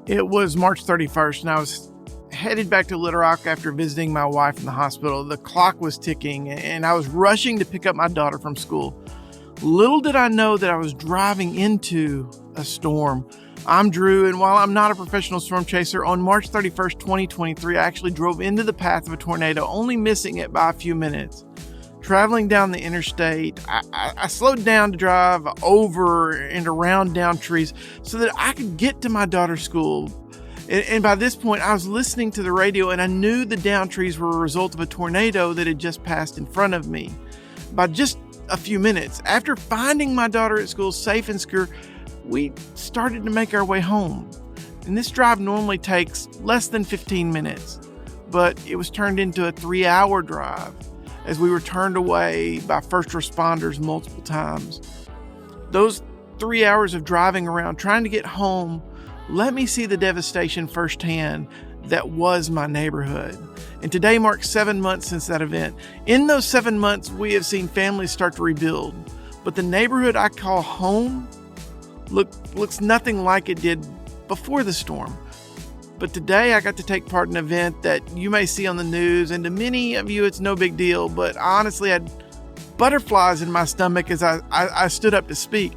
It was March 31st, and I was headed back to Little Rock after visiting my wife in the hospital. The clock was ticking, and I was rushing to pick up my daughter from school. Little did I know that I was driving into a storm. I'm Drew, and while I'm not a professional storm chaser, on March 31st, 2023, I actually drove into the path of a tornado, only missing it by a few minutes. Traveling down the interstate, I slowed down to drive over and around down trees so that I could get to my daughter's school. And by this point, I was listening to the radio, and I knew the down trees were a result of a tornado that had just passed in front of me by just a few minutes. After finding my daughter at school safe and secure, we started to make our way home. And this drive normally takes less than 15 minutes, but it was turned into a 3-hour drive as we were turned away by first responders multiple times. Those 3 hours of driving around trying to get home let me see the devastation firsthand that was my neighborhood. And today marks 7 months since that event. In those 7 months, we have seen families start to rebuild. But the neighborhood I call home looks nothing like it did before the storm. But today I got to take part in an event that you may see on the news, and to many of you it's no big deal, but I honestly had butterflies in my stomach as I stood up to speak.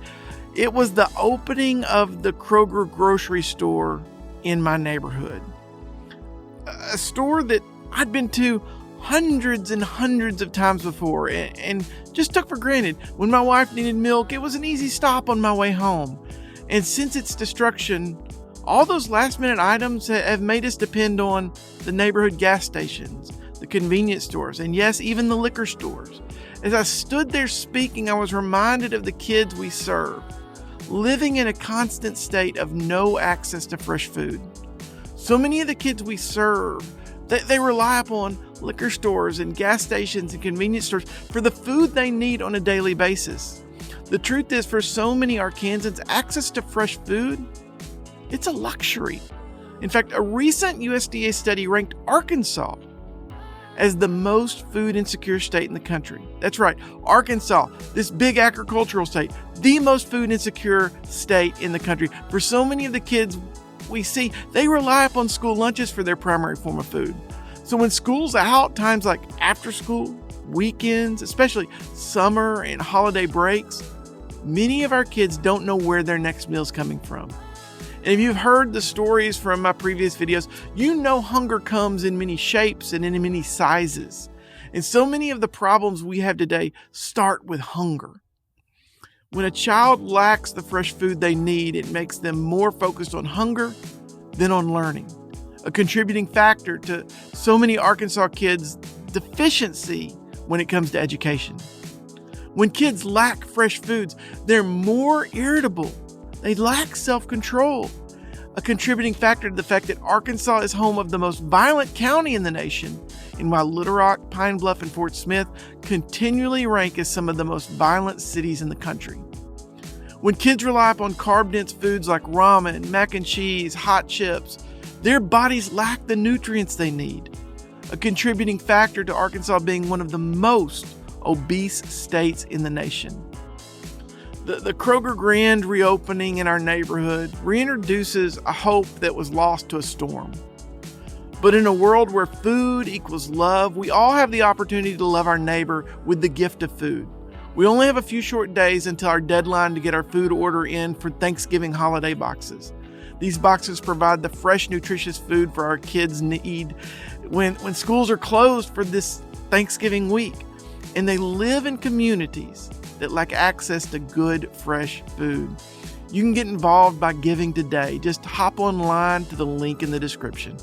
It was the opening of the Kroger grocery store in my neighborhood. A store that I'd been to hundreds and hundreds of times before and just took for granted. When my wife needed milk, it was an easy stop on my way home. And since its destruction, all those last-minute items have made us depend on the neighborhood gas stations, the convenience stores, and yes, even the liquor stores. As I stood there speaking, I was reminded of the kids we serve, living in a constant state of no access to fresh food. So many of the kids we serve, they rely upon liquor stores and gas stations and convenience stores for the food they need on a daily basis. The truth is, for so many Arkansans, access to fresh food, it's a luxury. In fact, a recent USDA study ranked Arkansas as the most food insecure state in the country. That's right, Arkansas, this big agricultural state, the most food insecure state in the country. For so many of the kids we see, they rely upon school lunches for their primary form of food. So when school's out, times like after school, weekends, especially summer and holiday breaks, many of our kids don't know where their next meal's coming from. And if you've heard the stories from my previous videos, you know hunger comes in many shapes and in many sizes. And so many of the problems we have today start with hunger. When a child lacks the fresh food they need, it makes them more focused on hunger than on learning. A contributing factor to so many Arkansas kids' deficiency when it comes to education. When kids lack fresh foods, they're more irritable. They lack self-control. A contributing factor to the fact that Arkansas is home of the most violent county in the nation, and while Little Rock, Pine Bluff, and Fort Smith continually rank as some of the most violent cities in the country. When kids rely upon carb-dense foods like ramen, mac and cheese, hot chips, their bodies lack the nutrients they need. A contributing factor to Arkansas being one of the most obese states in the nation. The Kroger grand reopening in our neighborhood reintroduces a hope that was lost to a storm. But in a world where food equals love, we all have the opportunity to love our neighbor with the gift of food. We only have a few short days until our deadline to get our food order in for Thanksgiving holiday boxes. These boxes provide the fresh, nutritious food for our kids need when schools are closed for this Thanksgiving week. And they live in communities that lack access to good, fresh food. You can get involved by giving today. Just hop online to the link in the description.